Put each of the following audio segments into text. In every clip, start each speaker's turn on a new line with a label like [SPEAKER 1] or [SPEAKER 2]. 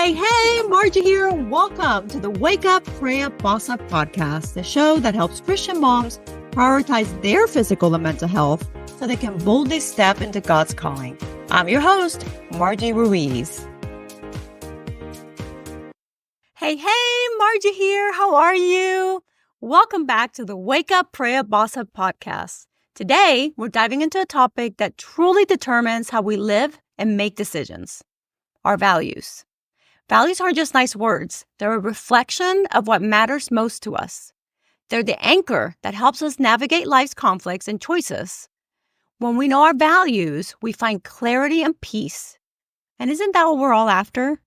[SPEAKER 1] Hey, Margie here. Welcome to the Wake Up, Pray Up, Boss Up podcast, the show that helps Christian moms prioritize their physical and mental health so they can boldly step into God's calling. I'm your host, Margi Ruiz. Hey, Margie here. How are you? Welcome back to the Wake Up, Pray Up, Boss Up podcast. Today, we're diving into a topic that truly determines how we live and make decisions: our values. Values aren't just nice words. They're a reflection of what matters most to us. They're the anchor that helps us navigate life's conflicts and choices. When we know our values, we find clarity and peace. And isn't that what we're all after?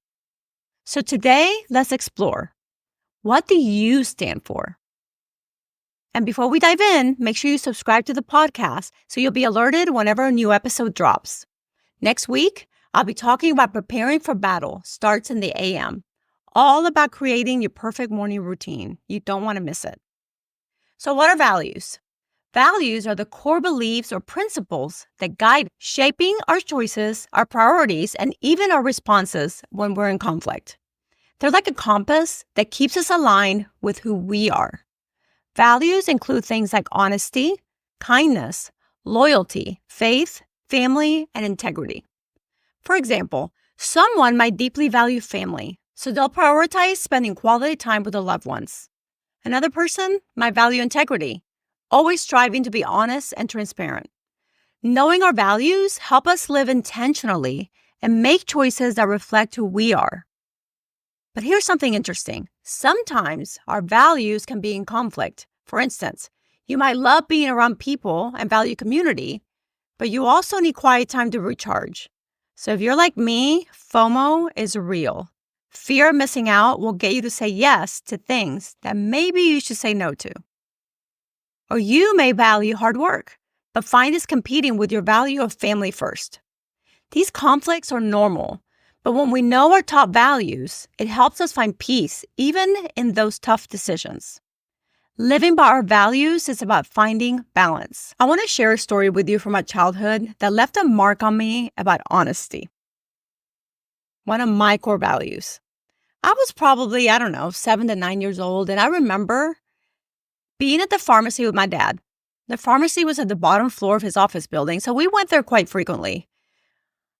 [SPEAKER 1] So today, let's explore. What do you stand for? And before we dive in, make sure you subscribe to the podcast so you'll be alerted whenever a new episode drops. Next week, I'll be talking about preparing for battle starts in the AM, all about creating your perfect morning routine. You don't want to miss it. So what are values? Values are the core beliefs or principles that guide shaping our choices, our priorities, and even our responses when we're in conflict. They're like a compass that keeps us aligned with who we are. Values include things like honesty, kindness, loyalty, faith, family, and integrity. For example, someone might deeply value family, so they'll prioritize spending quality time with their loved ones. Another person might value integrity, always striving to be honest and transparent. Knowing our values help us live intentionally and make choices that reflect who we are. But here's something interesting. Sometimes our values can be in conflict. For instance, you might love being around people and value community, but you also need quiet time to recharge. So if you're like me, FOMO is real. Fear of missing out will get you to say yes to things that maybe you should say no to. Or you may value hard work, but find this competing with your value of family first. These conflicts are normal, but when we know our top values, it helps us find peace even in those tough decisions. Living by our values is about finding balance. I want to share a story with you from my childhood that left a mark on me about honesty. One of my core values. I was probably, 7 to 9 years old, and I remember being at the pharmacy with my dad. The pharmacy was at the bottom floor of his office building, so we went there quite frequently.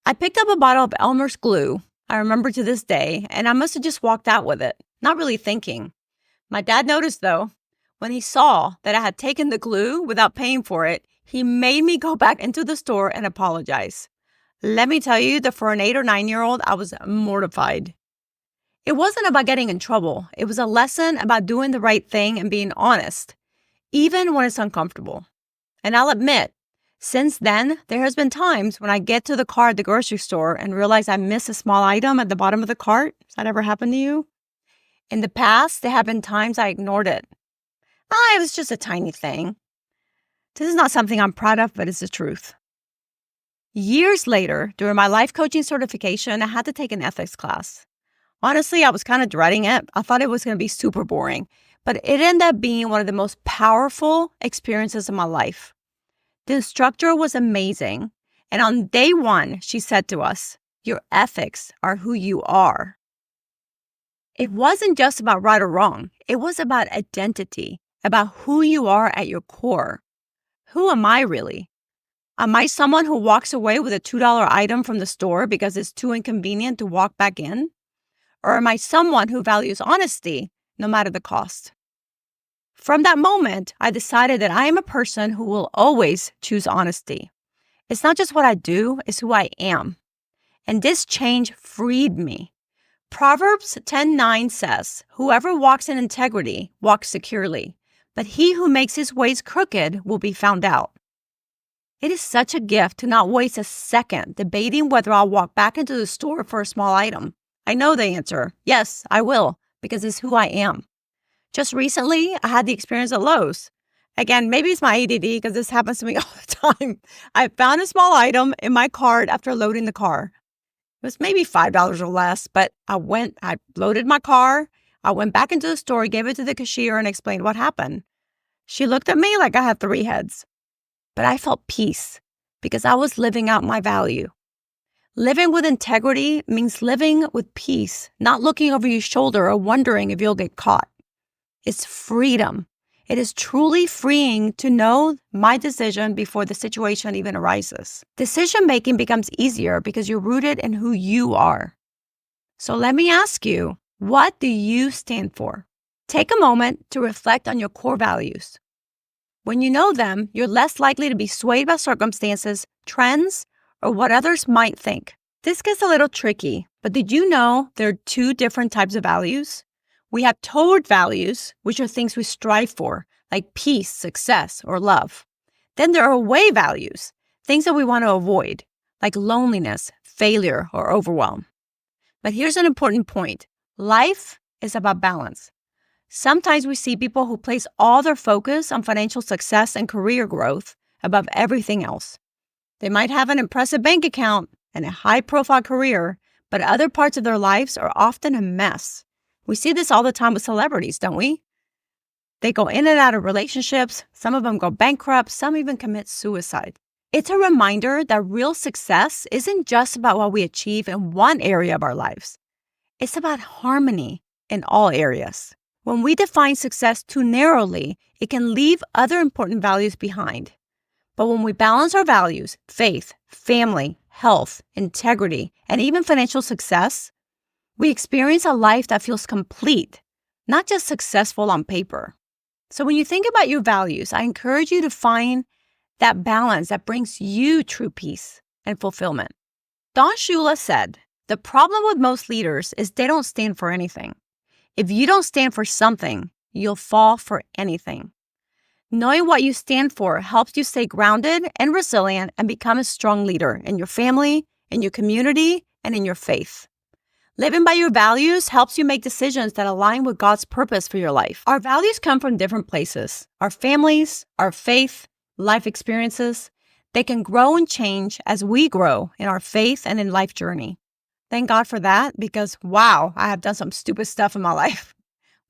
[SPEAKER 1] I picked up a bottle of Elmer's glue, I remember to this day, and I must have just walked out with it, not really thinking. My dad noticed, though. When he saw that I had taken the glue without paying for it, he made me go back into the store and apologize. Let me tell you that for an 8 or 9-year-old, I was mortified. It wasn't about getting in trouble. It was a lesson about doing the right thing and being honest, even when it's uncomfortable. And I'll admit, since then, there has been times when I get to the car at the grocery store and realize I missed a small item at the bottom of the cart. Has that ever happened to you? In the past, there have been times I ignored it. It was just a tiny thing. This is not something I'm proud of, but it's the truth. Years later, during my life coaching certification, I had to take an ethics class. Honestly, I was kind of dreading it. I thought it was going to be super boring, but it ended up being one of the most powerful experiences of my life. The instructor was amazing, and on day one, she said to us, "Your ethics are who you are." It wasn't just about right or wrong. It was about identity, about who you are at your core. Who am I really? Am I someone who walks away with a $2 item from the store because it's too inconvenient to walk back in? Or am I someone who values honesty no matter the cost? From that moment, I decided that I am a person who will always choose honesty. It's not just what I do, it's who I am. And this change freed me. Proverbs 10:9 says, "Whoever walks in integrity walks securely, but he who makes his ways crooked will be found out." It is such a gift to not waste a second debating whether I'll walk back into the store for a small item. I know the answer. Yes, I will, because it's who I am. Just recently, I had the experience at Lowe's. Again, maybe it's my ADD because this happens to me all the time. I found a small item in my cart after loading the car. It was maybe $5 or less, but I loaded my car. I went back into the store, gave it to the cashier, and explained what happened. She looked at me like I had 3 heads. But I felt peace because I was living out my value. Living with integrity means living with peace, not looking over your shoulder or wondering if you'll get caught. It's freedom. It is truly freeing to know my decision before the situation even arises. Decision-making becomes easier because you're rooted in who you are. So let me ask you, what do you stand for? Take a moment to reflect on your core values. When you know them, you're less likely to be swayed by circumstances, trends, or what others might think. This gets a little tricky, but did you know there are two different types of values? We have toward values, which are things we strive for, like peace, success, or love. Then there are away values, things that we want to avoid, like loneliness, failure, or overwhelm. But here's an important point. Life is about balance. Sometimes we see people who place all their focus on financial success and career growth above everything else. They might have an impressive bank account and a high-profile career, but other parts of their lives are often a mess. We see this all the time with celebrities, don't we? They go in and out of relationships. Some of them go bankrupt. Some even commit suicide. It's a reminder that real success isn't just about what we achieve in one area of our lives. It's about harmony in all areas. When we define success too narrowly, it can leave other important values behind. But when we balance our values, faith, family, health, integrity, and even financial success, we experience a life that feels complete, not just successful on paper. So when you think about your values, I encourage you to find that balance that brings you true peace and fulfillment. Don Shula said, "The problem with most leaders is they don't stand for anything. If you don't stand for something, you'll fall for anything." Knowing what you stand for helps you stay grounded and resilient and become a strong leader in your family, in your community, and in your faith. Living by your values helps you make decisions that align with God's purpose for your life. Our values come from different places. Our families, our faith, life experiences, they can grow and change as we grow in our faith and in life journey. Thank God for that because, wow, I have done some stupid stuff in my life.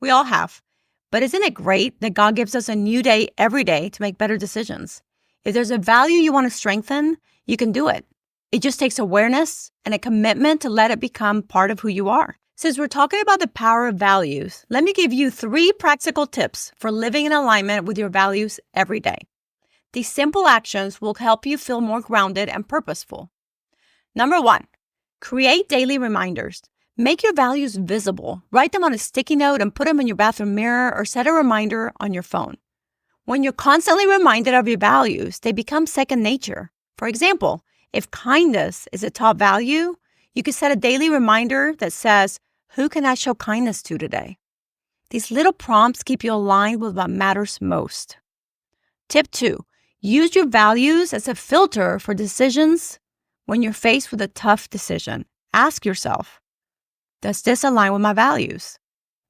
[SPEAKER 1] We all have. But isn't it great that God gives us a new day every day to make better decisions? If there's a value you want to strengthen, you can do it. It just takes awareness and a commitment to let it become part of who you are. Since we're talking about the power of values, let me give you 3 practical tips for living in alignment with your values every day. These simple actions will help you feel more grounded and purposeful. Number 1, create daily reminders. Make your values visible. Write them on a sticky note and put them in your bathroom mirror or set a reminder on your phone. When you're constantly reminded of your values, they become second nature. For example, if kindness is a top value, you could set a daily reminder that says, "Who can I show kindness to today?" These little prompts keep you aligned with what matters most. Tip 2, use your values as a filter for decisions when you're faced with a tough decision. Ask yourself, does this align with my values?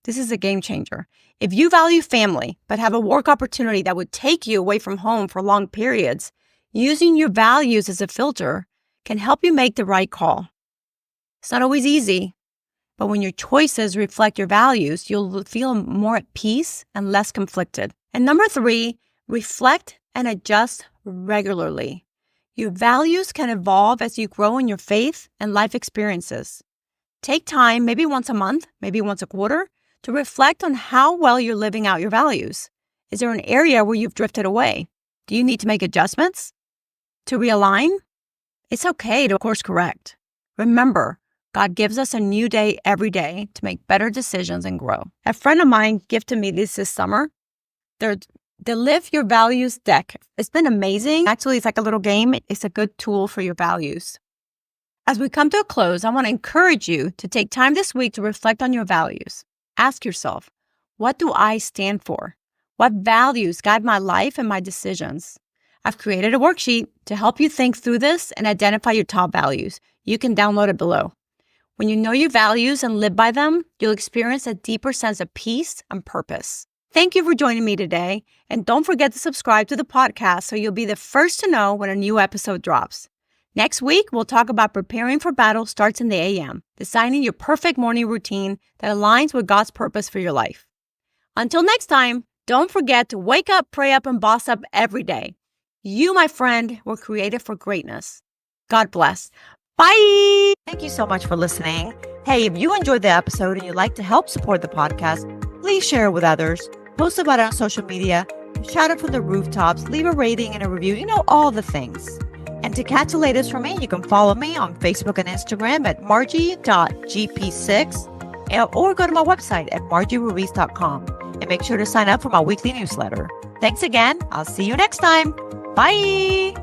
[SPEAKER 1] This is a game changer. If you value family, but have a work opportunity that would take you away from home for long periods, using your values as a filter can help you make the right call. It's not always easy, but when your choices reflect your values, you'll feel more at peace and less conflicted. And number 3, reflect and adjust regularly. Your values can evolve as you grow in your faith and life experiences. Take time, maybe once a month, maybe once a quarter, to reflect on how well you're living out your values. Is there an area where you've drifted away? Do you need to make adjustments? To realign? It's okay to course correct. Remember, God gives us a new day every day to make better decisions and grow. A friend of mine gifted me this summer. The Live Your Values deck. It's been amazing. Actually, it's like a little game. It's a good tool for your values. As we come to a close, I want to encourage you to take time this week to reflect on your values. Ask yourself, what do I stand for? What values guide my life and my decisions? I've created a worksheet to help you think through this and identify your top values. You can download it below. When you know your values and live by them, you'll experience a deeper sense of peace and purpose. Thank you for joining me today, and don't forget to subscribe to the podcast so you'll be the first to know when a new episode drops. Next week, we'll talk about preparing for battle starts in the AM, designing your perfect morning routine that aligns with God's purpose for your life. Until next time, don't forget to wake up, pray up, and boss up every day. You, my friend, were created for greatness. God bless. Bye.
[SPEAKER 2] Thank you so much for listening. Hey, if you enjoyed the episode and you'd like to help support the podcast, please share it with others, post about it on social media, shout it from the rooftops, leave a rating and a review, all the things. And to catch the latest from me, you can follow me on Facebook and Instagram at margie.gp6 or go to my website at margiruiz.com and make sure to sign up for my weekly newsletter. Thanks again. I'll see you next time. Bye.